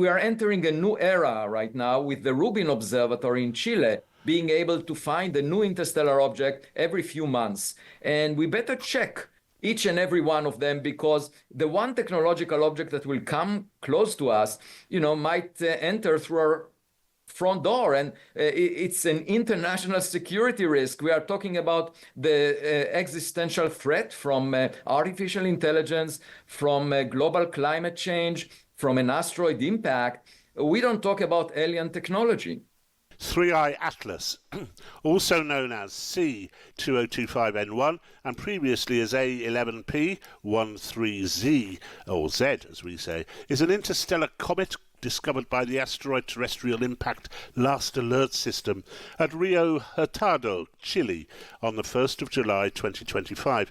we are entering a new era right now with the Rubin Observatory in Chile being able to find a new interstellar object every few months. And we better check each and every one of them, because the one technological object that will come close to us, might enter through our front door, and it's an international security risk. We are talking about the existential threat from artificial intelligence, from global climate change, from an asteroid impact. We don't talk about alien technology. 3I Atlas, also known as C2025N1 and previously as A11P13Z, or Z as we say, is an interstellar comet discovered by the Asteroid Terrestrial Impact Last Alert System at Rio Hurtado, Chile, on the 1st of July 2025.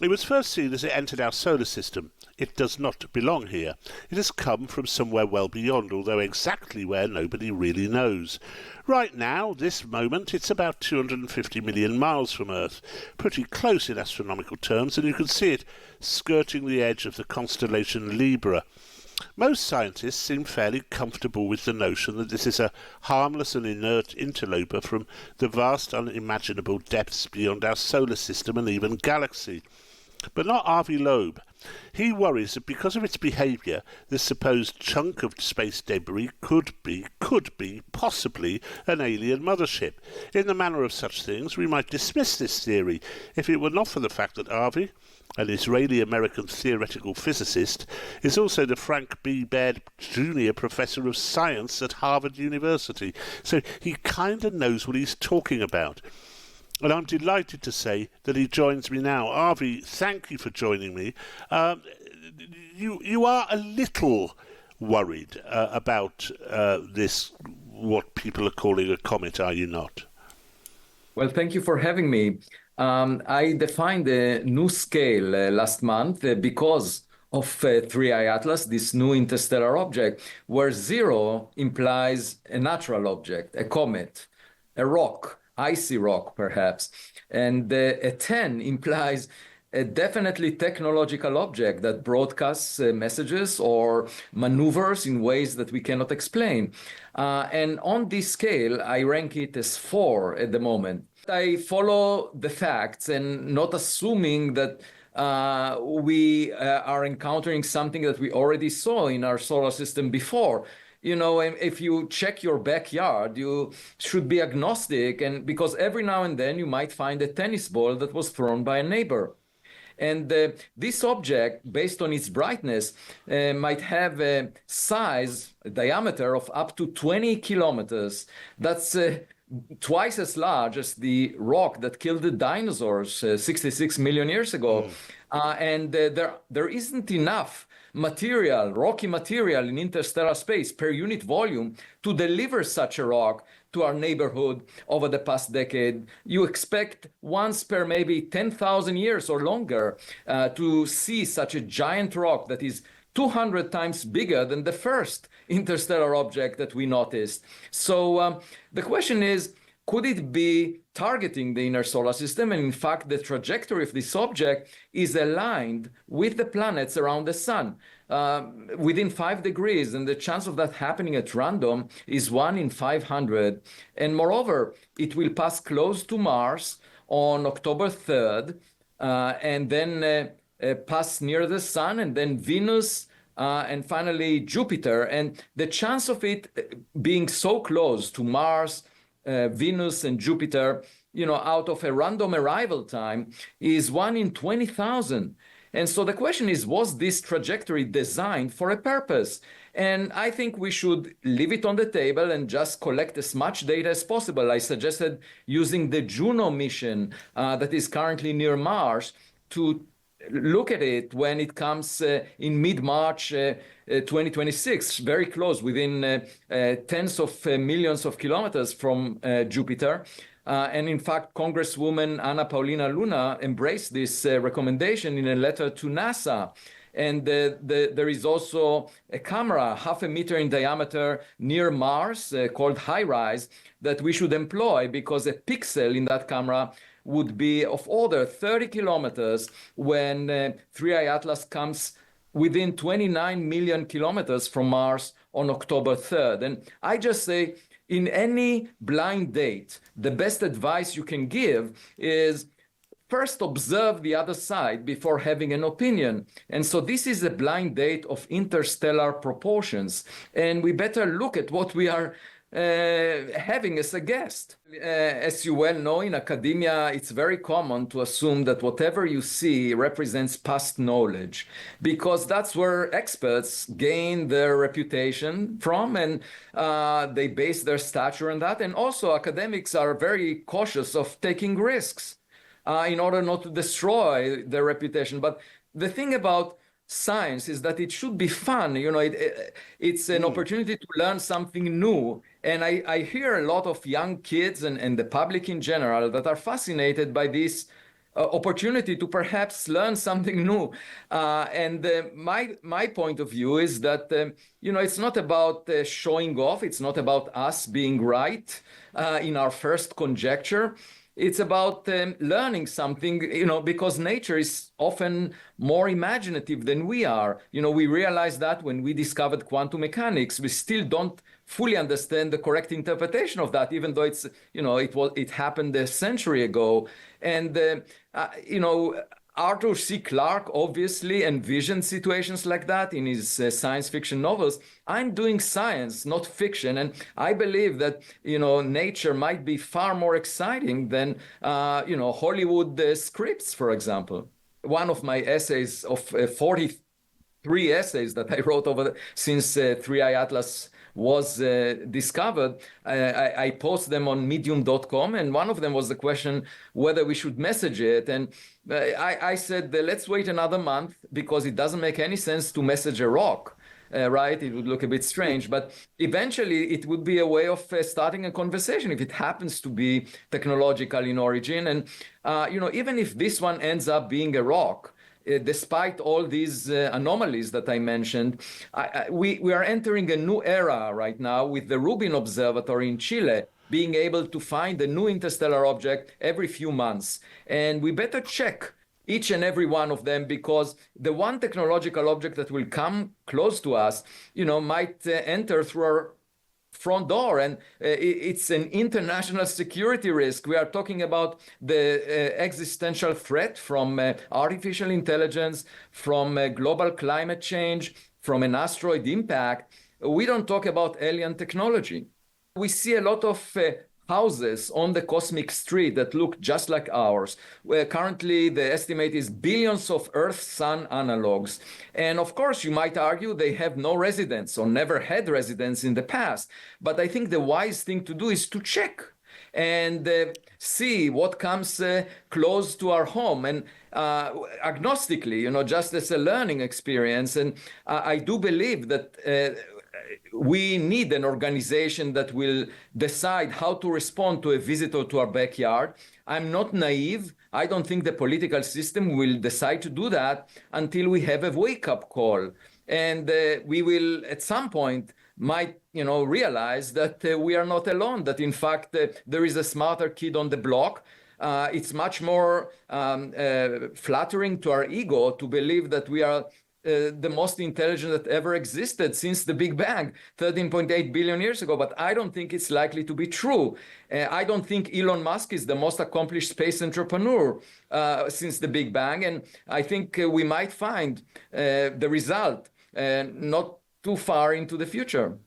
It was first seen as it entered our solar system. It does not belong here. It has come from somewhere well beyond, although exactly where nobody really knows. Right now, this moment, it's about 250 million miles from Earth. Pretty close in astronomical terms, and you can see it skirting the edge of the constellation Libra. Most scientists seem fairly comfortable with the notion that this is a harmless and inert interloper from the vast unimaginable depths beyond our solar system and even galaxy. But not Avi Loeb. He worries that because of its behaviour, this supposed chunk of space debris could be possibly an alien mothership. In the manner of such things, we might dismiss this theory if it were not for the fact that Avi, an Israeli-American theoretical physicist, is also the Frank B. Baird Jr. Professor of Science at Harvard University. So he kind of knows what he's talking about. And I'm delighted to say that he joins me now. Avi, thank you for joining me. You are a little worried about this, what people are calling a comet, are you not? Well, thank you for having me. I defined a new scale last month because of 3I Atlas, this new interstellar object, where 0 implies a natural object, a comet, a rock, icy rock perhaps, and a 10 implies a definitely technological object that broadcasts messages or maneuvers in ways that we cannot explain. And on this scale, I rank it as 4 at the moment. I follow the facts and not assuming that we are encountering something that we already saw in our solar system before. If you check your backyard, you should be agnostic, and because every now and then you might find a tennis ball that was thrown by a neighbor. And this object, based on its brightness, might have a size, a diameter of up to 20 kilometers. That's twice as large as the rock that killed the dinosaurs 66 million years ago. And there isn't enough material, rocky material in interstellar space per unit volume to deliver such a rock to our neighborhood over the past decade. You expect once per maybe 10,000 years or longer to see such a giant rock that is 200 times bigger than the first interstellar object that we noticed. So the question is, could it be targeting the inner solar system? And in fact, the trajectory of this object is aligned with the planets around the sun within 5 degrees. And the chance of that happening at random is 1 in 500. And moreover, it will pass close to Mars on October 3rd, and then pass near the sun, and then Venus, and finally Jupiter. And the chance of it being so close to Mars, Venus and Jupiter, out of a random arrival time is 1 in 20,000. And so the question is, was this trajectory designed for a purpose? And I think we should leave it on the table and just collect as much data as possible. I suggested using the Juno mission that is currently near Mars to look at it when it comes in mid-March 2026, very close, within tens of millions of kilometers from Jupiter. And in fact, Congresswoman Anna Paulina Luna embraced this recommendation in a letter to NASA. And there is also a camera, 0.5 meter in diameter, near Mars called HiRISE that we should employ, because a pixel in that camera would be of order 30 kilometers when 3I Atlas comes within 29 million kilometers from Mars on October 3rd. And I just say, in any blind date, the best advice you can give is first observe the other side before having an opinion. And so this is a blind date of interstellar proportions. And we better look at what we are having as a guest. As you well know, in academia, it's very common to assume that whatever you see represents past knowledge, because that's where experts gain their reputation from, and they base their stature on that. And also, academics are very cautious of taking risks in order not to destroy their reputation. But the thing about science is that it should be fun. It's an opportunity to learn something new. And I hear a lot of young kids and the public in general that are fascinated by this opportunity to perhaps learn something new. My point of view is that, it's not about showing off. It's not about us being right in our first conjecture. It's about learning something, because nature is often more imaginative than we are. We realized that when we discovered quantum mechanics. We still don't fully understand the correct interpretation of that, even though it happened a century ago. And Arthur C. Clarke obviously envisioned situations like that in his science fiction novels. I'm doing science, not fiction, and I believe that nature might be far more exciting than Hollywood scripts, for example. One of my essays of 43 essays that I wrote since 3i Atlas was discovered, I post them on medium.com, and one of them was the question whether we should message it. And I said, let's wait another month, because it doesn't make any sense to message a rock. Right? It would look a bit strange, but eventually it would be a way of starting a conversation if it happens to be technological in origin. And, even if this one ends up being a rock, despite all these anomalies that I mentioned, we are entering a new era right now with the Rubin Observatory in Chile being able to find a new interstellar object every few months. And we better check each and every one of them, because the one technological object that will come close to us, might enter through our front door, and it's an international security risk. We are talking about the existential threat from artificial intelligence, from global climate change, from an asteroid impact. We don't talk about alien technology. We see a lot of houses on the cosmic street that look just like ours, where currently the estimate is billions of Earth-Sun analogs. And of course, you might argue they have no residents or never had residents in the past. But I think the wise thing to do is to check and see what comes close to our home, and agnostically, just as a learning experience. And I do believe that we need an organization that will decide how to respond to a visitor to our backyard. I'm not naive. I don't think the political system will decide to do that until we have a wake-up call. And we will, at some point, might realize that we are not alone, that in fact there is a smarter kid on the block. It's much more flattering to our ego to believe that we are the most intelligent that ever existed since the Big Bang 13.8 billion years ago. But I don't think it's likely to be true. I don't think Elon Musk is the most accomplished space entrepreneur since the Big Bang. And I think we might find the result not too far into the future.